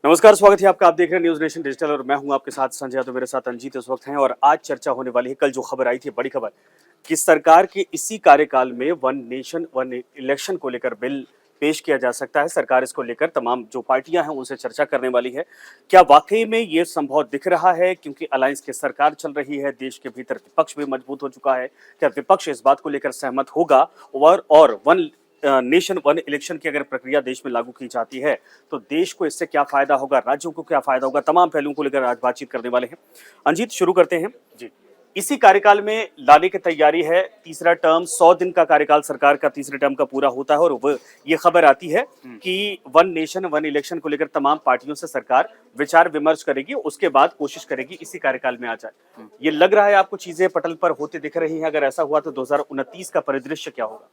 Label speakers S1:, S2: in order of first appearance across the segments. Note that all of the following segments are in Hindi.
S1: नमस्कार, स्वागत है आपका। आप देख रहे हैं न्यूज नेशन डिजिटल और मैं हूं आपके साथ संजय। तो मेरे साथ अंजीत इस वक्त हैं और आज चर्चा होने वाली है। कल जो खबर आई थी, बड़ी खबर, कि सरकार के इसी कार्यकाल में वन नेशन वन इलेक्शन को लेकर बिल पेश किया जा सकता है। सरकार इसको लेकर तमाम जो पार्टियां हैं उनसे चर्चा करने वाली है। क्या वाकई में ये संभव दिख रहा है? क्योंकि अलायंस की सरकार चल रही है, देश के भीतर विपक्ष भी मजबूत हो चुका है। क्या विपक्ष इस बात को लेकर सहमत होगा? और वन नेशन वन इलेक्शन की अगर प्रक्रिया देश में लागू की जाती है तो देश को इससे क्या फायदा होगा, राज्यों को क्या फायदा होगा, तमाम पहलुओं को लेकर आज बातचीत करने वाले हैं। अंजीत, शुरू करते हैं जी। इसी कार्यकाल में लाने की तैयारी है। तीसरा टर्म, 100 दिन का कार्यकाल सरकार का तीसरे टर्म का पूरा होता है और वो ये खबर आती है कि वन नेशन वन इलेक्शन को लेकर तमाम पार्टियों से सरकार विचार विमर्श करेगी, उसके बाद कोशिश करेगी इसी कार्यकाल में आ जाए। ये लग रहा है आपको, चीजें पटल पर होते दिख रही हैं? अगर ऐसा हुआ तो 2029 का परिदृश्य क्या होगा?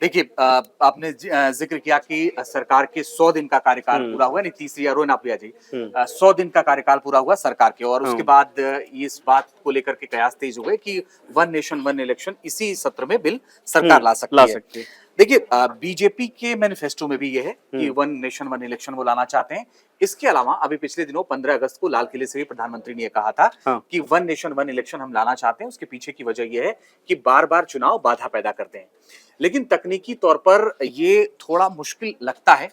S2: देखिए, आपने जिक्र किया कि सरकार के 100 दिन का कार्यकाल पूरा हुआ, नहीं तीसरी रोना प्रिया जी, 100 दिन का कार्यकाल पूरा हुआ सरकार के, और उसके बाद इस बात को लेकर के कयास तेज हुए कि वन नेशन वन इलेक्शन इसी सत्र में बिल सरकार ला सकती है। देखिए, बीजेपी के मैनिफेस्टो में भी ये है कि वन नेशन वन इलेक्शन वो लाना चाहते हैं। इसके अलावा अभी पिछले दिनों 15 अगस्त को लाल किले से भी प्रधानमंत्री ने कहा था कि वन नेशन वन इलेक्शन हम लाना चाहते हैं। उसके पीछे की वजह यह है कि बार बार चुनाव बाधा पैदा करते हैं, लेकिन तकनीकी तौर पर ये थोड़ा मुश्किल लगता है।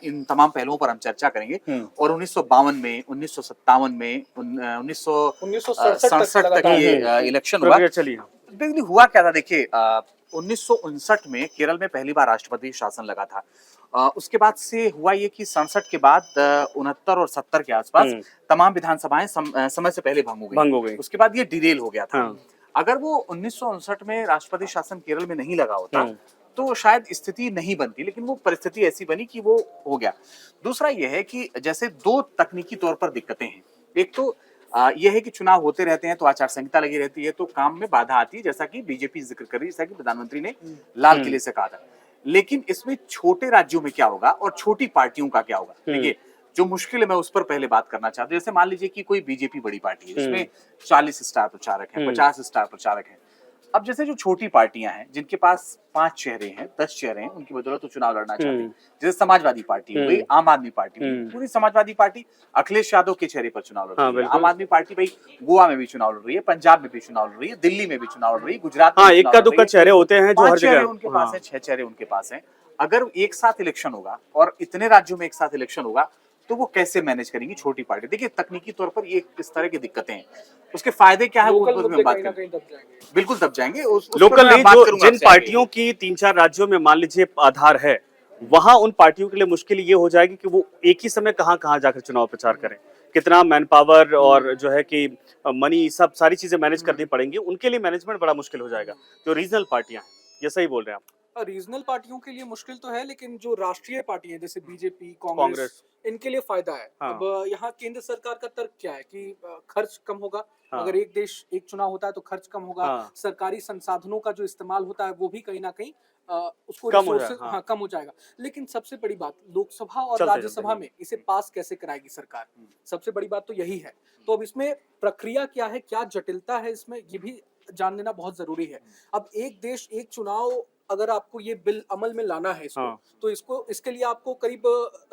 S2: इन तमाम पहलुओं पर हम चर्चा करेंगे। और 1952 में, 1957 में, 1967 तक ये इलेक्शन हुआ। देखिए हुआ क्या था, देखिए 1959 में केरल में पहली बार राष्ट्रपति शासन लगा था। उसके बाद से हुआ ये कि 67 के बाद 69 और 70 के आसपास तमाम विधानसभाएं समय से पहले भंग हो गई। उसके बाद ये डिरेल हो गया था। अगर वो 1959 में राष्ट्रपति शासन केरल में नहीं लगा होता तो शायद स्थिति नहीं बनती, लेकिन वो परिस्थिति ऐसी बनी कि वो हो गया। दूसरा ये है कि जैसे दो तकनीकी तौर पर दिक्कतें हैं। एक तो यह है कि चुनाव होते रहते हैं तो आचार संहिता लगी रहती है, तो काम में बाधा आती है, जैसा कि बीजेपी जिक्र कर रही है, जैसा कि प्रधानमंत्री ने लाल किले से कहा था। लेकिन इसमें छोटे राज्यों में क्या होगा और छोटी पार्टियों का क्या होगा? देखिए, जो मुश्किल है मैं उस पर पहले बात करना चाहता हूँ। जैसे मान लीजिए कि कोई बीजेपी बड़ी पार्टी है, जिसमें 40 स्टार प्रचारक हैं, 50 स्टार प्रचारक हैं। अब जैसे जो छोटी पार्टियां हैं, जिनके पास 5 चेहरे हैं, 10 चेहरे हैं, उनकी बदौलत तो चुनाव लड़ना चाहते हैं। जैसे समाजवादी पार्टी हो गई, आम आदमी पार्टी हो गई। पूरी समाजवादी पार्टी अखिलेश यादव के चेहरे पर चुनाव लड़ रही है। आम आदमी पार्टी भाई गोवा में भी चुनाव लड़ रही है, पंजाब में भी चुनाव लड़ रही है, दिल्ली में भी चुनाव लड़ रही है, गुजरात में
S1: इक्का दुक्का चेहरे होते हैं जो हर जगह
S2: उनके पास है, 6 चेहरे उनके पास है। अगर एक साथ इलेक्शन होगा और इतने राज्यों में एक साथ इलेक्शन होगा तो वो कैसे मैनेज करेंगी छोटी पार्टी? देखिए, तकनीकी तौर पर ये इस तरह की दिक्कतें हैं। उसके फायदे क्या है वो में बात करेंगे, बिल्कुल दब जाएंगे।
S1: लोकल नहीं, जो जिन पार्टियों की 3-4 राज्यों में मान लीजिए आधार है, वहां उन पार्टियों के लिए मुश्किल ये हो जाएगी कि वो एक ही समय कहां जाकर चुनाव प्रचार करें। कितना मैन पावर और जो है कि मनी, सब सारी चीजें मैनेज करनी पड़ेंगी। उनके लिए मैनेजमेंट बड़ा मुश्किल हो जाएगा, जो रीजनल पार्टियां हैं। ये सही बोल रहे हैं आप?
S3: रीजनल पार्टियों के लिए मुश्किल तो है, लेकिन जो राष्ट्रीय पार्टी है जैसे बीजेपी, कांग्रेस, इनके लिए फायदा है। अब यहाँ केंद्र सरकार का तर्क क्या है कि खर्च कम होगा। अगर एक देश एक चुनाव होता है तो खर्च कम होगा। सरकारी संसाधनों का जो इस्तेमाल होता है वो भी कहीं ना कहीं उसको
S1: कम
S3: कम हो जाएगा। लेकिन सबसे बड़ी बात, लोकसभा और राज्यसभा में इसे पास कैसे कराएगी सरकार, सबसे बड़ी बात तो यही है। तो अब इसमें प्रक्रिया क्या है, क्या जटिलता है इसमें, ये भी जान लेना बहुत जरूरी है। अब एक देश एक चुनाव, अगर आपको ये बिल अमल में लाना है तो इसके लिए आपको करीब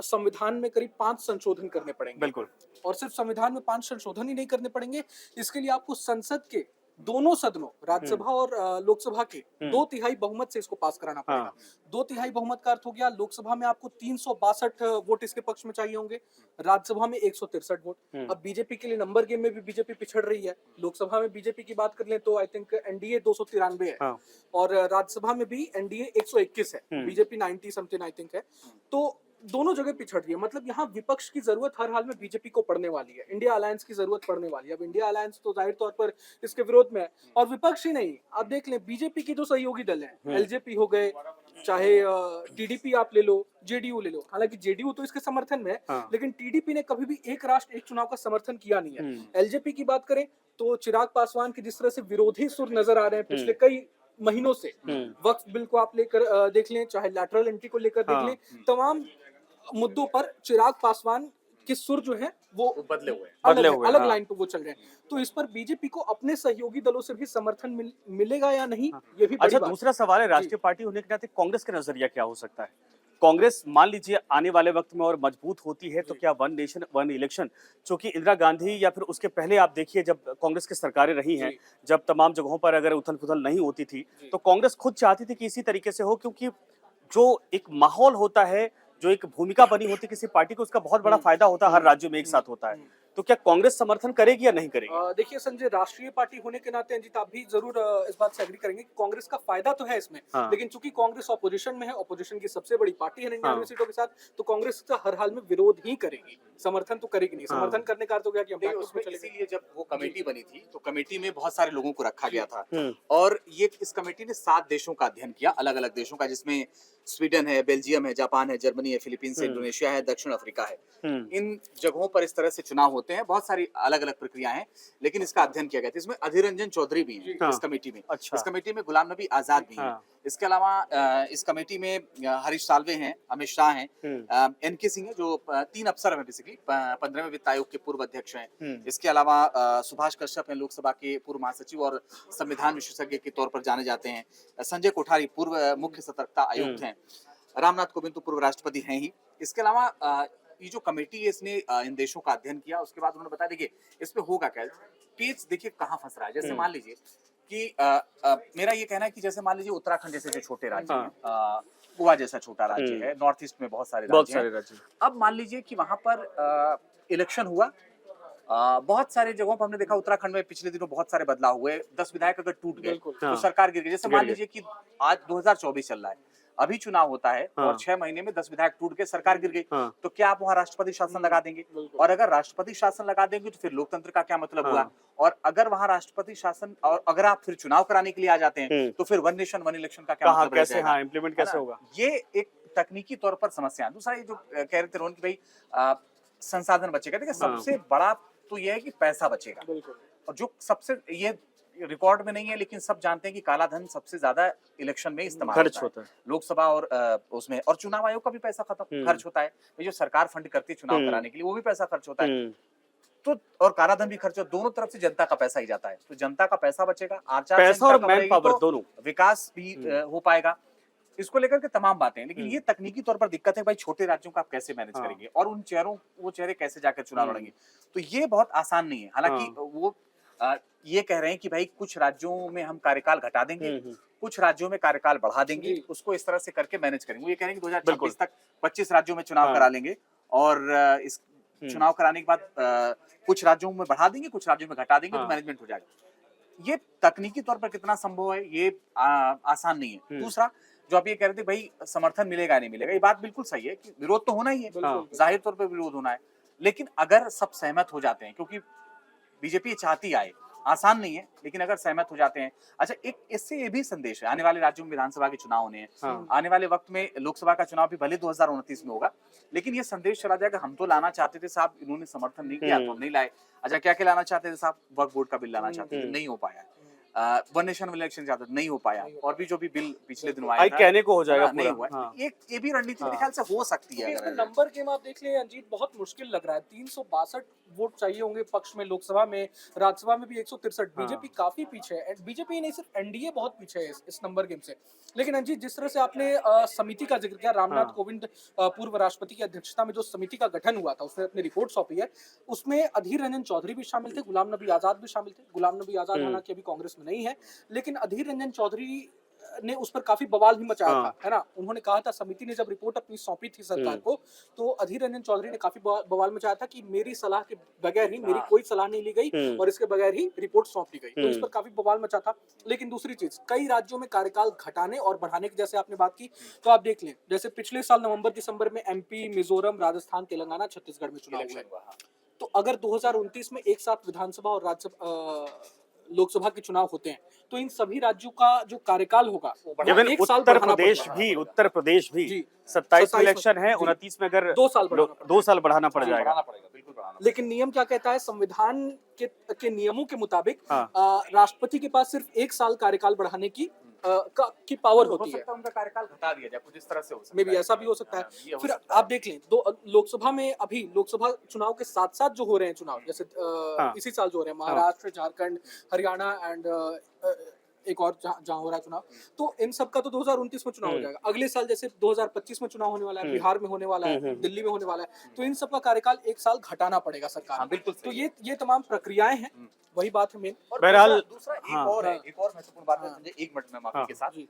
S3: संविधान में करीब 5 संशोधन करने पड़ेंगे।
S1: बिल्कुल।
S3: और सिर्फ संविधान में 5 संशोधन ही नहीं करने पड़ेंगे, इसके लिए आपको संसद के दोनों सदनों, राज्यसभा और लोकसभा के 2/3 बहुमत से इसको पास कराना पड़ेगा। 2/3 बहुमत का अर्थ हो गया, लोकसभा में आपको 362 वोट इसके पक्ष में चाहिए होंगे, राज्यसभा में 163 वोट। अब बीजेपी के लिए नंबर गेम में भी बीजेपी पिछड़ रही है। लोकसभा में बीजेपी की बात कर लें तो आई थिंक एनडीए 293 है और राज्यसभा में भी एनडीए 121 है, बीजेपी 90 समथिंग आई थिंक है। तो दोनों जगह पिछड़ रही है। मतलब यहाँ विपक्ष की जरूरत हर हाल में बीजेपी को पड़ने वाली है, इंडिया अलायंस की जरूरत पड़ने वाली है। अब इंडिया अलायंस तो जाहिर तौर पर इसके विरोध में है, और विपक्ष ही नहीं, आप देख लें बीजेपी के जो सहयोगी दल हैं, एलजेपी हो गए, चाहे टीडीपी आप ले लो, जेडीयू ले लो। हालांकि जेडीयू तो इसके समर्थन में है, लेकिन टीडीपी ने कभी भी एक राष्ट्र एक चुनाव का समर्थन किया नहीं है। एलजेपी की बात करें तो चिराग पासवान की जिस तरह से विरोधी सुर नजर आ रहे हैं पिछले कई महीनों से, वक्फ बिल को आप लेकर देख लें, चाहे लैटरल एंट्री को लेकर देख लें, तमाम मुद्दों पर चिराग पासवान के सुर जो है वो
S2: बदले हुए
S3: अलग लाइन पे वो चल रहे हैं। तो इस पर बीजेपी को अपने सहयोगी दलों से भी समर्थन मिलेगा या नहीं, ये भी बड़ी बात।
S1: दूसरा सवाल है, राष्ट्रीय पार्टी होने के नाते कांग्रेस का नजरिया क्या हो सकता है? कांग्रेस मान लीजिए आने वाले वक्त में और मजबूत होती है तो क्या वन नेशन वन इलेक्शन, चूंकि इंदिरा गांधी या फिर उसके पहले आप देखिए जब कांग्रेस की सरकारें रही हैं, जब तमाम जगहों पर अगर उथल पुथल नहीं होती थी तो कांग्रेस खुद चाहती थी कि इसी तरीके से हो, क्योंकि जो एक माहौल होता है, जो एक भूमिका बनी होती है किसी पार्टी को, उसका बहुत बड़ा फायदा होता है, हर राज्य में एक साथ होता है। तो क्या कांग्रेस समर्थन करेगी या नहीं करेगी?
S3: देखिए संजय, राष्ट्रीय पार्टी होने के नाते अंजित आप भी जरूर इस बात से एग्री करेंगे कि कांग्रेस का फायदा तो है इसमें,
S1: हाँ।
S3: लेकिन चूंकि कांग्रेस ऑपोजिशन में है, ऑपोजिशन की सबसे बड़ी पार्टी है 99
S1: हाँ।
S3: सीटों के साथ, तो कांग्रेस का हर हाल में विरोध ही करेगी, समर्थन तो करेगी नहीं।
S1: हाँ।
S3: समर्थन करने का अर्थ हो गया कि हम
S2: देखिए,
S3: बैकवर्ड
S2: उसमें
S3: में चले गए।
S2: इसीलिए जब वो कमेटी बनी थी तो कमेटी में बहुत सारे लोगों को रखा गया था
S1: हम्म।
S2: और ये इस कमेटी ने 7 देशों का अध्ययन किया, अलग अलग देशों का, जिसमें स्वीडन है, बेल्जियम है, जापान है, जर्मनी है, फिलीपींस है, इंडोनेशिया है, दक्षिण अफ्रीका है। इन जगहों पर इस तरह से चुनाव होते हैं, बहुत सारी अलग अलग प्रक्रियाएं हैं, लेकिन इसका अध्ययन किया गया था। इसमें अधीर रंजन चौधरी भी हैं
S1: हाँ।
S2: इस कमेटी में।
S1: अच्छा।
S2: इस कमेटी में गुलाम नबी आजाद भी हैं।
S1: हाँ।
S2: इसके अलावा इस कमेटी में हरीश साल्वे हैं, अमित शाह हैं, एनके सिंह है जो 3 अफसर हैं बेसिकली, 15वें वित्त आयोग के पूर्व अध्यक्ष हैं। इसके अलावा सुभाष कश्यप हैं, लोकसभा के पूर्व महासचिव और संविधान विशेषज्ञ के तौर पर जाने जाते हैं। संजय कोठारी पूर्व मुख्य सतर्कता आयुक्त हैं। रामनाथ कोविंद तो पूर्व राष्ट्रपति हैं ही। इसके अलावा ये जो कमेटी है इसने इन देशों का अध्ययन किया, उसके बाद उन्होंने बताया देखिए इसमें होगा क्या, पेच देखिए कहाँ फंस रहा है। जैसे मान लीजिए कि मेरा ये कहना है कि जैसे मान लीजिए उत्तराखंड जैसे जो छोटे राज्य हैं, गोवा जैसा छोटा राज्य है, नॉर्थ ईस्ट में बहुत सारे राज्य हैं। अब मान लीजिए कि वहां पर इलेक्शन हुआ, बहुत सारे जगहों पर हमने देखा उत्तराखंड में पिछले दिनों बहुत सारे बदलाव हुए, 10 विधायक अगर टूट गए तो सरकार गिर गई। जैसे मान लीजिए कि आज 2024 चल रहा है, अभी चुनाव होता है और 6 महीने में 10 विधायक टूट गए, सरकार गिर गई, तो क्या आप वहां राष्ट्रपति शासन लगा देंगे? और अगर राष्ट्रपति शासन लगा देंगे तो फिर लोकतंत्र का क्या मतलब हुआ? और अगर वहां राष्ट्रपति शासन और अगर आप फिर चुनाव कराने के लिए आ जाते हैं तो फिर वन नेशन वन इलेक्शन का क्या मतलब रह
S1: कैसे
S2: जाएगा?
S1: इम्प्लीमेंट कैसे होगा?
S2: ये एक तकनीकी तौर पर समस्या है। दूसरा ये जो कह रहे थे रोहन की भाई संसाधन बचेगा, देखिए सबसे बड़ा तो ये है कि पैसा बचेगा, और जो सबसे ये रिकॉर्ड में नहीं है लेकिन सब जानते हैं कि काला धन सबसे ज्यादा इलेक्शन में इस्तेमाल
S1: खर्च होता है।
S2: लोकसभा और उसमें, और चुनाव आयोग का भी पैसा खर्च होता है। ये जो सरकार फंड करती है चुनाव कराने के लिए, वो भी पैसा खर्च होता है। तो और काला धन भी खर्च होता है, दोनों तरफ से जनता का पैसा ही जाता है। तो जनता का पैसा बचेगा, आचार
S1: पैसा और मैन पावर दोनों,
S2: विकास भी हो पाएगा। इसको लेकर के तमाम बातें हैं, लेकिन ये तकनीकी तौर पर दिक्कत है भाई, छोटे राज्यों का आप कैसे मैनेज करेंगे और उन वो चेहरे कैसे जाकर चुनाव लड़ेंगे? तो ये बहुत आसान नहीं है। हालांकि वो ये कह रहे हैं कि भाई कुछ राज्यों में हम कार्यकाल घटा देंगे, कुछ राज्यों में कार्यकाल बढ़ा देंगे, उसको इस तरह से करके मैनेज करेंगे। वो ये कह रहे हैं कि 2026 तक 25 राज्यों में चुनाव करा लेंगे और इस चुनाव कराने के बाद कुछ राज्यों में बढ़ा देंगे, कुछ राज्यों में घटा देंगे, तो मैनेजमेंट हो जाएगा। ये तकनीकी तौर पर कितना संभव है, ये आसान नहीं है। दूसरा जो आप ये कह रहे थे भाई समर्थन मिलेगा नहीं मिलेगा, ये बात बिल्कुल सही है कि विरोध तो होना ही है, जाहिर तौर पर विरोध होना है, लेकिन अगर सब सहमत हो जाते हैं, क्योंकि बीजेपी चाहती आए, आसान नहीं है, लेकिन अगर सहमत हो जाते हैं। अच्छा, एक इससे ये भी संदेश है, आने वाले राज्यों में विधानसभा के चुनाव होने हैं, आने वाले वक्त में लोकसभा का चुनाव भी भले 2029 में होगा, लेकिन ये संदेश चला जाएगा हम तो लाना चाहते थे साहब, इन्होंने समर्थन नहीं किया तो हम नहीं लाए। अच्छा, क्या क्या लाना चाहते थे साहब? वक्फ बोर्ड का बिल लाना चाहते थे, नहीं हो पाया। वन नेशन इलेक्शन ज्यादा नहीं हो पाया, और भी जो भी बिल पिछले दिनों आया था,
S1: कहने को हो जाएगा
S2: नहीं हुआ। ये भी रणनीति मेरे ख्याल से हो सकती है।
S3: इसमें नंबर गेम आप देख लें अंजीत, बहुत मुश्किल लग रहा है। 362 वोट चाहिए होंगे पक्ष में लोकसभा में, राज्यसभा में भी 163। बीजेपी काफी पीछे है, बीजेपी नहीं सिर्फ एनडीए बहुत पीछे है इस नंबर गेम से। लेकिन अंजीत, जिस तरह से आपने समिति का जिक्र किया, रामनाथ कोविंद पूर्व राष्ट्रपति की अध्यक्षता में जो समिति का गठन हुआ था, उसने अपनी रिपोर्ट सौंपी है, उसमें अधीर रंजन चौधरी भी शामिल थे, गुलाम नबी आजाद भी शामिल थे। गुलाम नबी आजाद हालांकि अभी कांग्रेस में नहीं है, लेकिन अधीर रंजन चौधरी ने उस पर काफी बवाल भी मचाया था, है ना। उन्होंने कहा था, समिति ने जब रिपोर्ट अपनी सौंपी थी सरकार को, तो अधीर रंजन चौधरी ने काफी बवाल मचाया था कि मेरी सलाह के बगैर ही, मेरी कोई सलाह नहीं ली गई और इसके बगैर ही रिपोर्ट सौंप दी गई, तो इस पर काफी बवाल मचा था। लेकिन दूसरी चीज, कई राज्यों में कार्यकाल घटाने और बढ़ाने की जैसे आपने बात की, तो आप देख लें, जैसे पिछले साल नवंबर दिसंबर में एमपी, मिजोरम, राजस्थान, तेलंगाना, छत्तीसगढ़ में चुनाव हुए। तो अगर 2029 में एक साथ विधानसभा और राज्यसभा लोकसभा के चुनाव होते हैं, तो इन सभी राज्यों का जो कार्यकाल होगा, एक साल
S1: उत्तर प्रदेश भी 27 में इलेक्शन है, 29 में अगर
S3: 2 साल
S1: बढ़ाना पड़ जाएगा।
S3: लेकिन नियम क्या कहता है, संविधान के नियमों के मुताबिक राष्ट्रपति के पास सिर्फ 1 साल कार्यकाल बढ़ाने की पावर होती है।
S2: उनका कार्यकाल घटा दिया जाए, कुछ इस तरह से हो सकता
S3: है, मे बी ऐसा भी हो सकता है। फिर आप देख लें, लोकसभा में अभी लोकसभा चुनाव के साथ साथ जो हो रहे हैं चुनाव, जैसे इसी साल जो हो रहे हैं, महाराष्ट्र, झारखंड, हरियाणा एंड एक और जहाँ हो रहा है चुनाव, तो इन सब का तो 2029 में चुनाव हो जाएगा। अगले साल जैसे 2025 में चुनाव होने वाला है, बिहार में होने वाला है, दिल्ली में होने वाला है, तो इन सब का कार्यकाल 1 साल घटाना पड़ेगा सरकार
S2: हाँ,
S3: को।
S2: बिल्कुल
S3: तो
S2: सही
S3: ये तमाम प्रक्रियाएं हैं, वही बात है मेन।
S2: और
S1: बहरहाल,
S2: दूसरा एक
S1: हाँ,
S2: और है,
S3: हाँ,
S2: एक और महत्वपूर्ण बात है
S3: हाँ,
S2: संजय, 1 मिनट में माफी
S1: हाँ,
S2: के साथ।
S3: जी,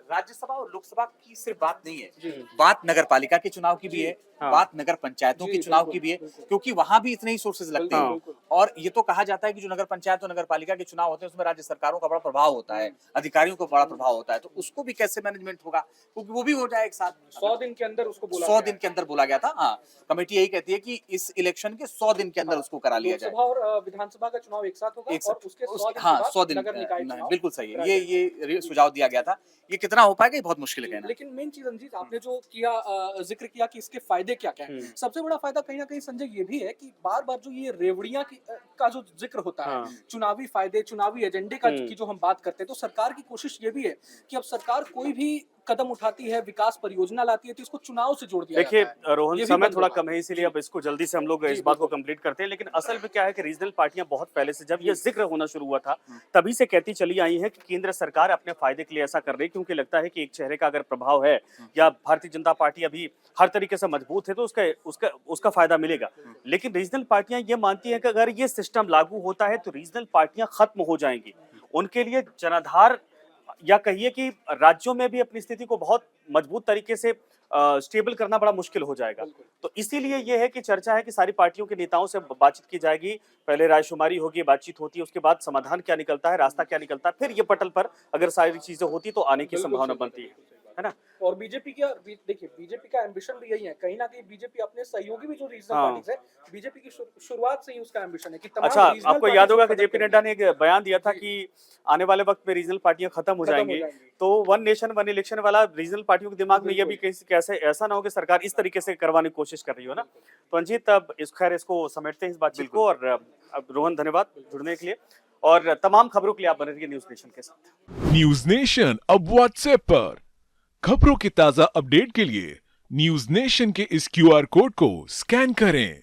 S2: राज्यसभा और लोकसभा की सिर्फ बात नहीं है,
S3: जी,
S2: बात नगर पालिका के चुनाव की भी
S3: जी,
S2: है,
S1: हाँ,
S2: बात नगर पंचायतों
S3: जी,
S2: के चुनाव
S3: बिल्कुल,
S2: की भी है,
S3: बिल्कुल,
S2: क्योंकि वहां भी इतने ही सोर्सेज लगते
S3: बिल्कुल,
S2: हैं।
S3: बिल्कुल।
S2: और ये तो कहा जाता है कि जो नगर पंचायत और नगर पालिका के चुनाव होते हैं उसमें राज्य सरकारों का बड़ा प्रभाव होता है, अधिकारियों का बड़ा प्रभाव होता है, तो उसको भी कैसे मैनेजमेंट होगा, क्योंकि वो भी हो जाए एक साथ।
S3: 100 दिन के अंदर उसको बोला
S2: 100
S3: गया
S2: दिन
S3: है।
S2: के अंदर बोला गया था। हाँ, कमेटी यही कहती है कि इस इलेक्शन के 100 दिन के अंदर उसको करा लिया जाए।
S3: लोकसभा और विधानसभा का चुनाव एक साथ होगा
S2: एक
S3: और
S2: साथ
S3: उसके 100 दिन
S2: हाँ,
S3: के
S2: 100
S3: बाद
S2: दिन
S3: नगर निकाय
S2: नहीं,
S3: चुनाव
S2: बिल्कुल सही है।
S3: कराया
S2: ये सुझाव दिया गया था। ये कितना हो पाएगा ये बहुत मुश्किल है कहना।
S3: लेकिन मेन चीज रंजीत, आपने जो किया जिक्र किया कि इसके फायदे क्या क्या हैं, सबसे बड़ा फायदा कहीं ना कहीं संजय ये भी है कि बार बार जो ये रेवड़ियां का जो जिक्र होता है,
S1: हाँ,
S3: चुनावी फायदे, चुनावी एजेंडे का
S1: हम्म।
S3: की जो हम बात करते हैं, तो सरकार की कोशिश ये भी है कि अब सरकार कोई भी कदम उठाती है, विकास परियोजना लाती है, तो इसको चुनाव से जोड़ दिया
S1: देखिए
S3: जाता है।
S1: रोहन,
S3: ये भी
S1: समय
S3: बंद
S1: थोड़ा
S3: होगा।
S1: कम है, इसीलिए
S3: जी,
S1: अब इसको जल्दी से हम लोग
S3: जी,
S1: इस बात को
S3: बिल्कुल।
S1: कंप्लीट करते हैं। लेकिन असल में क्या है कि रीजनल पार्टियां बहुत पहले से, जब ये
S3: जी,
S1: जिक्र होना शुरू हुआ था, तभी से कहती चली आई है कि केंद्र सरकार अपने फायदे के लिए ऐसा कर रही है, क्योंकि लगता है कि एक चेहरे का अगर प्रभाव है या भारतीय जनता पार्टी अभी हर तरीके से मजबूत है तो उसका उसका उसका फायदा मिलेगा। लेकिन रीजनल पार्टियां ये मानती हैं कि अगर ये सिस्टम लागू होता है तो रीजनल पार्टियां खत्म हो जाएंगी। उनके लिए जनाधार या कहिए कि राज्यों में भी अपनी स्थिति को बहुत मजबूत तरीके से स्टेबल करना बड़ा मुश्किल हो जाएगा।
S3: बिल्कुल।
S1: तो इसीलिए ये है कि चर्चा है कि सारी पार्टियों के नेताओं से बातचीत की जाएगी, पहले रायशुमारी होगी, बातचीत होती है, उसके बाद समाधान क्या निकलता है, रास्ता क्या निकलता है, फिर ये पटल पर अगर सारी चीजें होती तो आने की
S3: बिल्कुल
S1: संभावना
S3: सही बात
S1: बनती
S3: बिल्कुल सही बात।
S1: है ना?
S3: और बीजेपी का देखिए, बीजेपी का एम्बिशन भी यही है, कहीं ना कहीं बीजेपी अपने सहयोगी भी जो रीजनल
S1: हाँ।
S3: पार्टीज है, बीजेपी की शुरुआत से ही उसका एम्बिशन है कि तमाम
S1: अच्छा,
S3: रीजनल
S1: आपको याद होगा कि
S3: पार्टीज को
S1: जेपी
S3: खत्म
S1: नड्डा ने एक बयान दिया था
S3: जी।
S1: कि आने वाले वक्त में रीजनल पार्टियां खत्म हो
S3: खत्म हो
S1: जाएंगी।
S3: जाएंगी।
S1: तो वन नेशन वन इलेक्शन वाला रीजनल पार्टियों के दिमाग में ये भी
S3: बिल्कुल।
S1: कैसे ऐसा ना हो कि सरकार इस तरीके से करवाने की कोशिश कर रही हो ना। तो अंजीत, अब खैर इसको समेटते हैं इस बातचीत को। और अब रोहन, धन्यवाद जुड़ने के लिए, और तमाम खबरों के लिए आप बने रहिए न्यूज नेशन के साथ।
S4: न्यूज नेशन अब व्हाट्सएप पर खबरों की ताजा अपडेट के लिए न्यूज नेशन के इस क्यूआर कोड को स्कैन करें